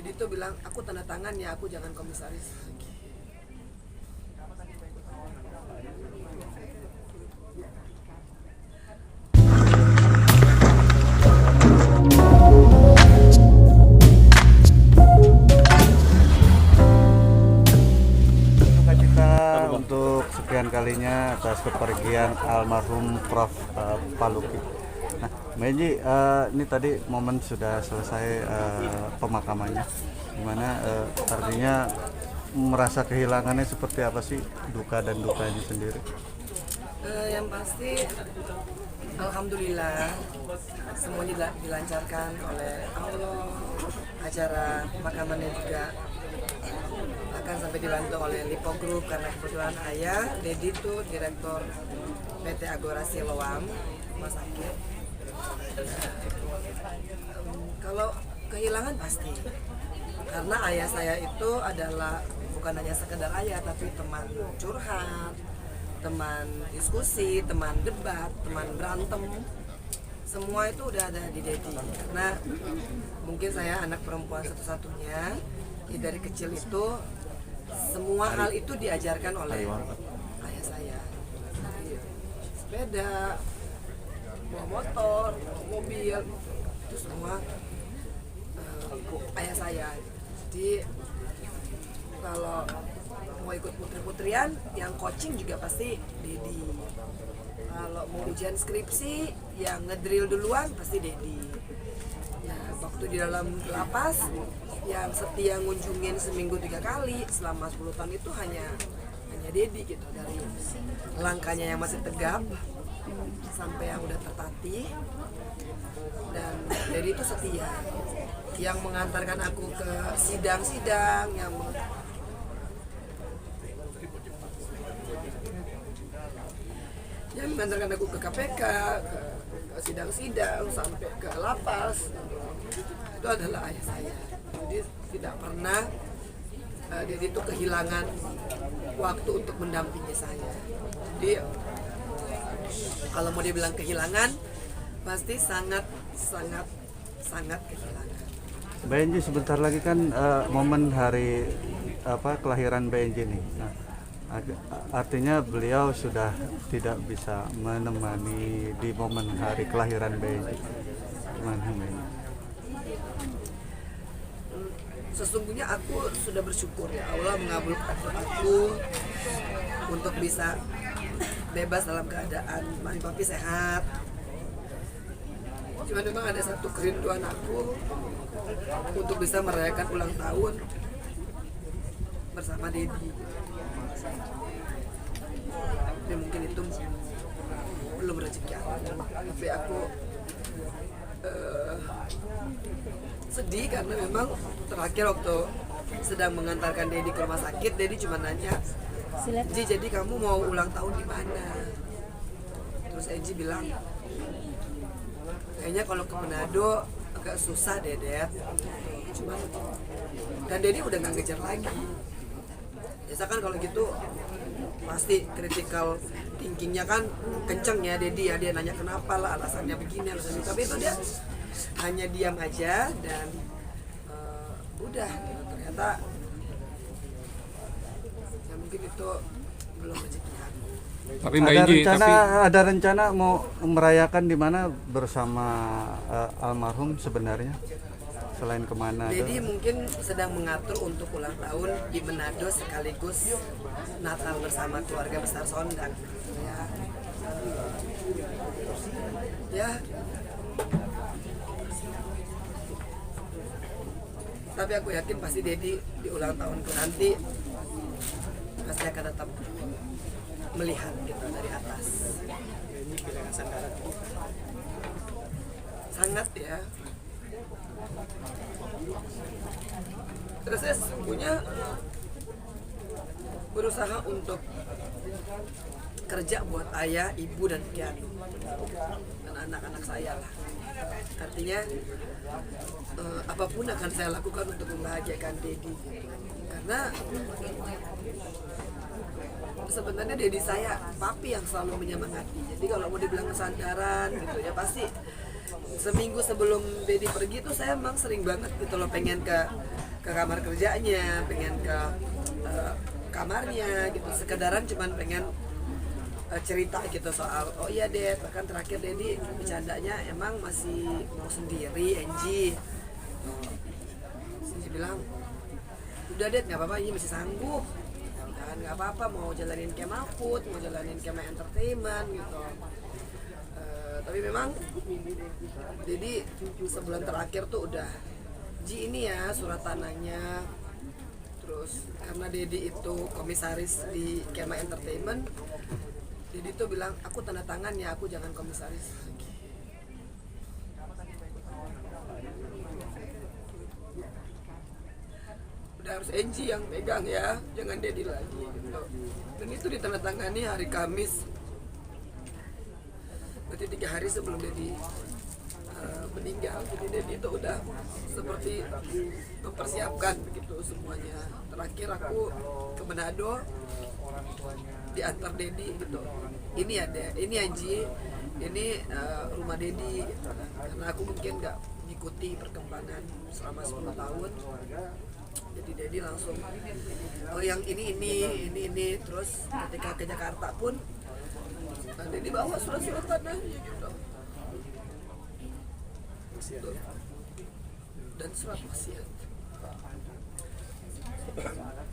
Dedi tuh bilang, aku tanda tangan ya, aku jangan komisaris. Untuk sekian kalinya atas kepergian almarhum Prof. Paluki. Nah, Mbak Enji, ini tadi momen sudah selesai pemakamannya, gimana artinya merasa kehilangannya seperti apa sih, duka dan dukanya sendiri? Yang pasti, alhamdulillah semuanya dilancarkan oleh Allah. Acara pemakamannya juga akan sampai dibantu oleh Lipo Group karena kebetulan ayah Dedi itu direktur PT Agora Siloam rumah sakit. Kalau kehilangan pasti, karena ayah saya itu adalah bukan hanya sekedar ayah tapi teman curhat, teman diskusi, teman debat, teman berantem, semua itu udah ada di Dedi. Karena mungkin saya anak perempuan satu-satunya, dari kecil itu semua hal itu diajarkan oleh ayah saya. Dari sepeda, bawa motor, bawa mobil, itu semua ayah saya. Jadi kalau mau ikut putri-putrian, yang coaching juga pasti Dedi. Kalau mau ujian skripsi, yang ngedrill duluan pasti Dedi. Nah, waktu di dalam lapas, yang setia ngunjungin seminggu 3 kali selama 10 tahun itu hanya Dedi gitu. Dari langkahnya yang masih tegap sampai yang udah tertatih, dan Dedi itu setia, yang mengantarkan aku ke sidang-sidang, yang mengantarkan aku ke KPK, ke sidang-sidang sampai ke lapas. Itu adalah ayah saya. Jadi tidak pernah Dedi itu kehilangan waktu untuk mendampingi saya. Jadi kalau mau dibilang kehilangan, pasti sangat kehilangan. Mbak Enji, sebentar lagi kan momen hari kelahiran Mbak Enji nih. Nah, artinya beliau sudah tidak bisa menemani di momen hari kelahiran Mbak Enji. Gimana Mbak Enji? Sesungguhnya aku sudah bersyukur ya, Allah mengabulkan doaku untuk bisa bebas dalam keadaan mami papi sehat. Cuma memang ada satu kerinduan aku untuk bisa merayakan ulang tahun bersama Dedi. Tapi mungkin itu belum rezeki aku. Tapi aku sedih karena memang terakhir waktu sedang mengantarkan Dedi ke rumah sakit, Dedi cuma nanya, jadi kamu mau ulang tahun di mana? Terus Eji bilang, kayaknya kalau ke Manado agak susah Dedet. Cuman, dan Dedi udah nggak ngejar lagi. Biasa kan kalau gitu pasti critical thinkingnya kan kenceng ya Dedi ya, dia nanya kenapa lah, alasannya begini, alasannya, tapi itu dia hanya diam aja dan udah gitu. Ternyata ya mungkin itu belum rezeki aku. Tapi Mbak Enji, ada rencana mau merayakan di mana bersama almarhum sebenarnya, selain kemana? Jadi mungkin sedang mengatur untuk ulang tahun di Manado sekaligus Natal bersama keluarga besar Sondang. Ya. Tapi aku yakin pasti Dedi di ulang tahunku nanti pasti akan tetap melihat gitu dari atas. Sangat ya. Terus saya sesungguhnya berusaha untuk kerja buat ayah, ibu, dan Kianu dan anak-anak saya lah. Artinya apapun akan saya lakukan untuk membahagiakan Dedi. Karena sebenarnya Dedi saya, papi yang selalu menyemangati. Jadi kalau mau dibilang kesandaran gitu ya, pasti seminggu sebelum Dedi pergi tuh saya memang sering banget gitu loh pengen ke ke kamar kerjanya, pengen ke kamarnya gitu, sekedaran cuman pengen cerita gitu soal oh iya Ded, bahkan terakhir Dedi bercandanya emang masih mau sendiri Angie. Angie bilang udah Ded nggak apa-apa, ini masih sanggup dan nggak apa-apa mau jalanin kemah food, mau jalanin kemah entertainment gitu. Tapi memang Dedi sebulan terakhir tuh udah Ji ini ya surat tanahnya. Terus karena Dedi itu komisaris di Kemah Entertainment, Dedi tuh bilang aku tanda tangan ya, aku jangan komisaris lagi. Udah harus Angie yang pegang ya, jangan Dedi lagi gitu. Dan itu ditandatangani hari Kamis. Berarti 3 hari sebelum Dedi meninggal. Jadi Dedi itu udah seperti mempersiapkan begitu semuanya. Terakhir aku ke Manado diantar Dedi gitu. Ini ada, ini Anji, ini rumah Dedi gitu. Karena aku mungkin nggak mengikuti perkembangan selama 10 tahun. Jadi Dedi langsung oh yang ini terus ketika ke Jakarta pun Dedi bawa surat-surat tanahnya gitu. Dan surat wasiat.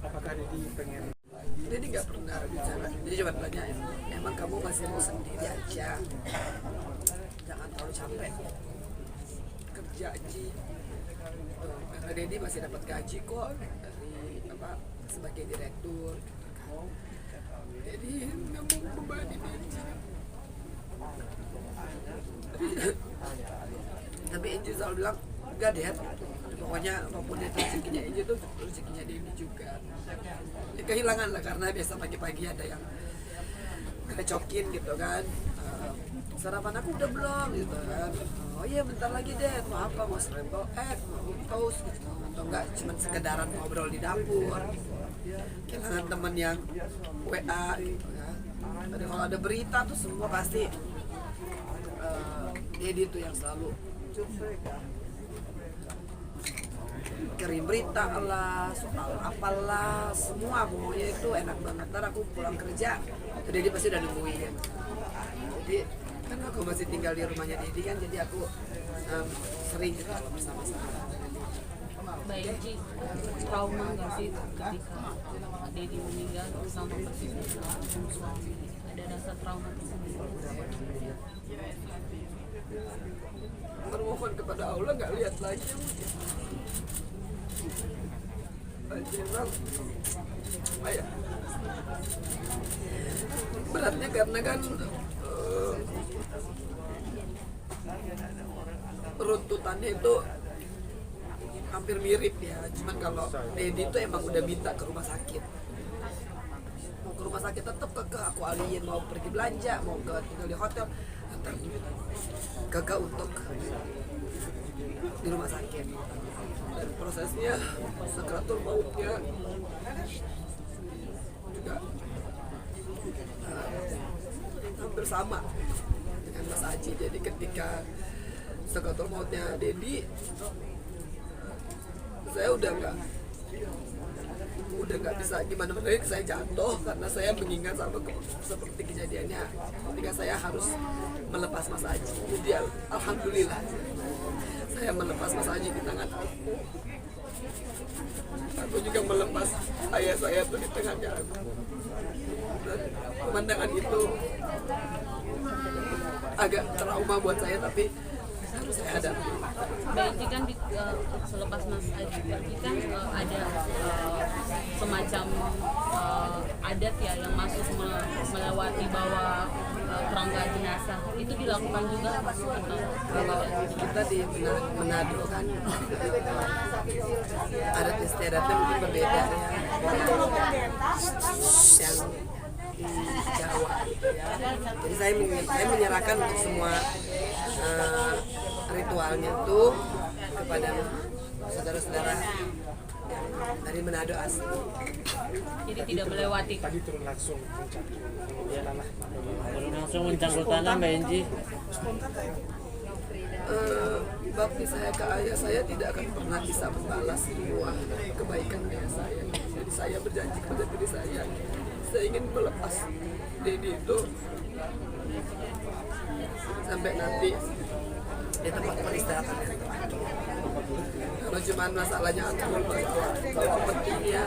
Apakah Dedi pengen? Dedi nggak pernah bicara. Dia cuma tanya, emang kamu masih mau sendiri aja? Jangan terlalu capek kerja Ji. Karena Dedi masih dapat gaji kok dari apa sebagai direktur. Jadi nggak mau membebani Dedi. Tapi Angie selalu bilang enggak deh, pokoknya apapun itu rezekinya Angie tuh rezekinya Dedi juga. Ya, kehilangan lah karena biasa pagi-pagi ada yang ngecokin gitu kan, sarapan aku udah belum gitu kan, oh iya bentar lagi deh, mau apa, mau scramble egg, mau toast gitu. Atau enggak cuma sekedaran ngobrol di dapur, kehilangan temen yang WA gitu kan. Tapi kalau ada berita tuh semua pasti Dedi tuh yang selalu kirim berita lah, soal apalah, semua pokoknya itu enak banget. Ntar aku pulang kerja, Dedi pasti udah nungguin. Jadi kan aku masih tinggal di rumahnya Dedi kan, jadi aku sering gitu bersama-sama. Baik Ji, trauma nggak sih ketika Dedi meninggal sama persis suami? Ada rasa trauma tersendiri? Bermohon kepada Allah nggak lihat lagi. Memang ayah beratnya karena kan runtutannya itu hampir mirip ya. Cuman kalau Dedi itu emang udah minta ke rumah sakit. Mau ke rumah sakit tetap kekeh aku alihin, mau pergi belanja, mau ke tinggal di hotel, tetap kekeh untuk di rumah sakit. Dan prosesnya sakratul mautnya juga hampir sama dengan Mas Aji. Jadi ketika sakratul mautnya Dedi, saya udah nggak bisa gimana saya jatuh karena saya mengingat sama seperti kejadiannya ketika saya harus melepas Mas Aji. Jadi alhamdulillah saya melepas Mas Aji di tangan aku. Aku juga melepas ayah saya tuh di tengahnya aku. Dan pemandangan itu agak trauma buat saya, tapi harus saya hadapi. Baik Ji, kan selepas Mas Aji pergi kan ada semacam adat ya yang masuk melewati bawah kerangka jenazah, itu dilakukan juga Kalau kita di Manado kan adat istiadatnya mungkin berbeda ya. Yang di Jawa gitu ya. Jadi saya menyerahkan untuk semua ritualnya tuh kepada saudara-saudara dari Manado asli. jadi tidak melewati. Tadi turun langsung puncak, kemudian anak Langsung mencangkut tanah Mbak Enji. bakti saya ke ayah saya tidak akan pernah bisa membalas semua kebaikan ayah saya. Jadi saya berjanji kepada diri saya ingin melepas Dedi itu sampai nanti di tempat peristirahatan yang terakhir. Kalau cuma masalahnya alkohol, masalah kalau pentingnya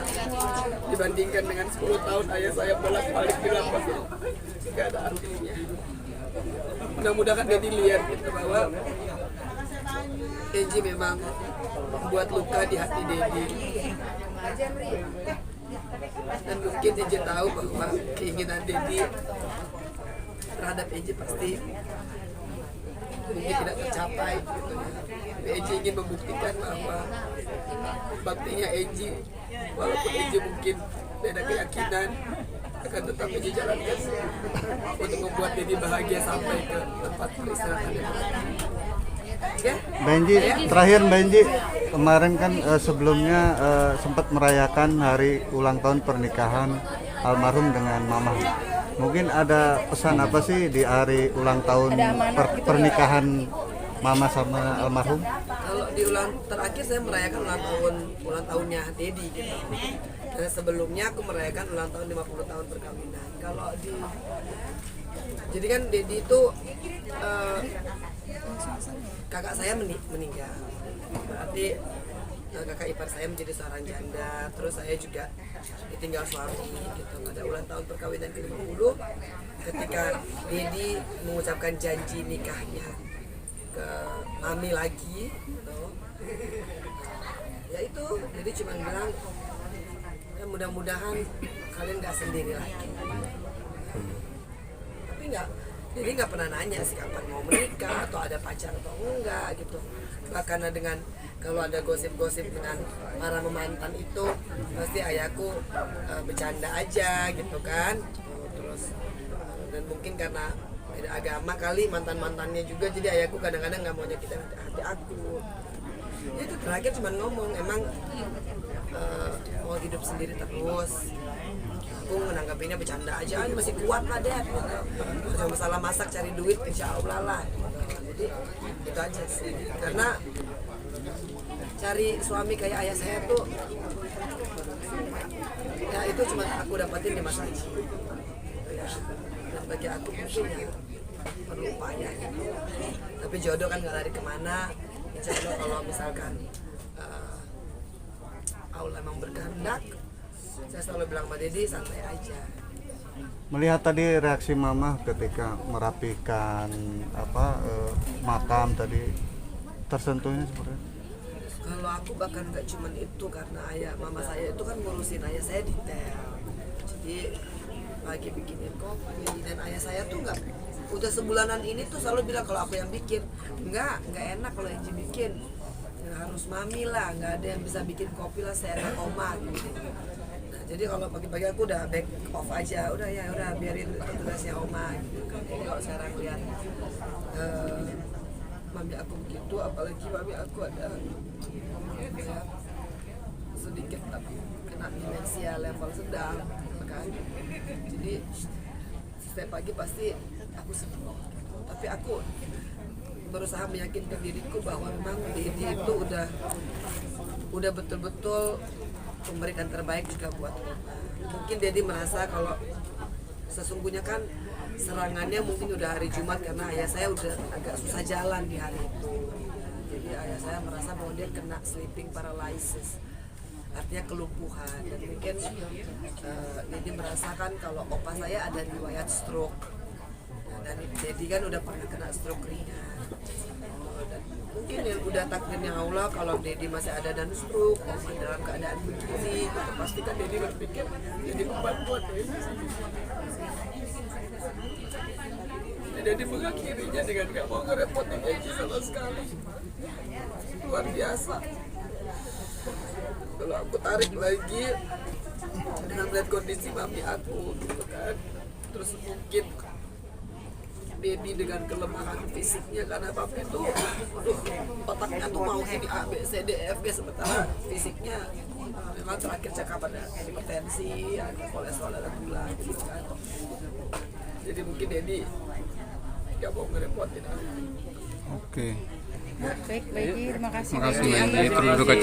dibandingkan dengan 10 tahun ayah saya bolak-balik di lapas, nggak ada artinya. Mudah-mudahan Dedi lihat gitu bahwa Eji memang membuat luka di hati Dedi. Dan mungkin Eji tahu bahwa keinginan Dedi terhadap Eji pasti mungkin tidak tercapai gitu ya. Eji ingin membuktikan bahwa baktinya Eji, walaupun Eji mungkin beda keyakinan, akan tetap Eji jalankan untuk membuat Dedi bahagia sampai ke tempat peristirahatan. Oke? Benji, terakhir Benji, kemarin kan sebelumnya sempat merayakan hari ulang tahun pernikahan almarhum dengan Mama. Mungkin ada pesan apa sih di hari ulang tahun pernikahan Mama sama almarhum? Kalau di terakhir saya merayakan ulang tahunnya Dedi gitu. Dan sebelumnya aku merayakan ulang tahun 50 tahun perkawinan. Jadi kan Dedi itu kakak saya meninggal. Berarti kakak ipar saya menjadi seorang janda, terus saya juga ditinggal suami gitu. Pada ulang tahun perkawinan ke-50 ketika Dedi mengucapkan janji nikahnya ke Mami lagi gitu. Ya itu, jadi cuma bilang ya mudah-mudahan kalian gak sendiri lagi. Tapi jadi nggak pernah nanya sih kapan mau menikah atau ada pacar atau enggak gitu. Bahkan dengan kalau ada gosip-gosip dengan para mantan itu pasti ayahku bercanda aja gitu kan. Terus dan mungkin karena beda agama kali mantannya juga, jadi ayahku kadang-kadang nggak mau nyakitin hati aku. Ya itu terakhir cuma ngomong emang mau hidup sendiri terus. Aku menanggapinya bercanda aja, masih kuat lah deh. Cuma masalah masak cari duit, insya Allah lah. Jadi itu aja sih. Karena cari suami kayak ayah saya tuh, ya itu cuma aku dapetin di masa ini. Ya, dan bagi aku mungkin ya perlu upaya gitu. Tapi jodoh kan nggak lari kemana. Insya Allah kalau misalkan Allah emang berkehendak, saya selalu bilang sama Dedi santai aja. Melihat tadi reaksi Mama ketika merapikan makam tadi, tersentuhnya seperti itu? Kalau aku bahkan nggak cuman itu, karena mama saya itu kan ngurusin ayah saya detail. Jadi pagi bikinin kopi, dan ayah saya tuh nggak, udah sebulanan ini tuh selalu bilang kalau aku yang bikin, nggak enak kalau Eji bikin. Ya, harus Mami lah, nggak ada yang bisa bikin kopi lah, saya ada oma gitu. Jadi kalau pagi-pagi aku udah back off aja, udah biarin tugasnya oma gitu kan. Jadi kalau sekarang lihat Mami aku begitu, apalagi Mami aku ada ya, sedikit tapi kena demensia level sedang kan. Jadi setiap pagi pasti aku sedih, tapi aku berusaha meyakinkan diriku bahwa memang Dedi itu udah betul-betul memberikan terbaik juga buat Oma. Mungkin Dedi merasa kalau sesungguhnya kan serangannya mungkin udah hari Jumat karena ayah saya udah agak susah jalan di hari itu. Jadi ayah saya merasa bahwa dia kena sleeping paralysis, artinya kelumpuhan. Dan mungkin Dedi merasakan kalau opa saya ada riwayat stroke. Nah, dan Dedi kan udah pernah kena stroke ringan. Dan mungkin yang udah takdirnya Allah kalau Dedi masih ada dan stroke, Oma dalam keadaan begini, gitu. Pasti kan Dedi berpikir jadi beban buat Dedi. Dedi mengakhirinya dengan gak mau ngerepotin Eji sama sekali. Luar biasa. Kalau aku tarik lagi dengan melihat kondisi mami aku gitu kan, terus mungkin Dedi dengan kelemahan fisiknya karena papi tuh otaknya tuh mau jadi A, B, C, D, F, G, sementara fisiknya memang terakhir cakap ada hipertensi, ada kolesterol, ada gula gitu kan. Jadi mungkin Dedi gak mau ngerepotin aku. Oke. Baik, Mbak Iji, terima kasih. Terima kasih Mbak Iji. Mbak Iji. Terus duduk aja.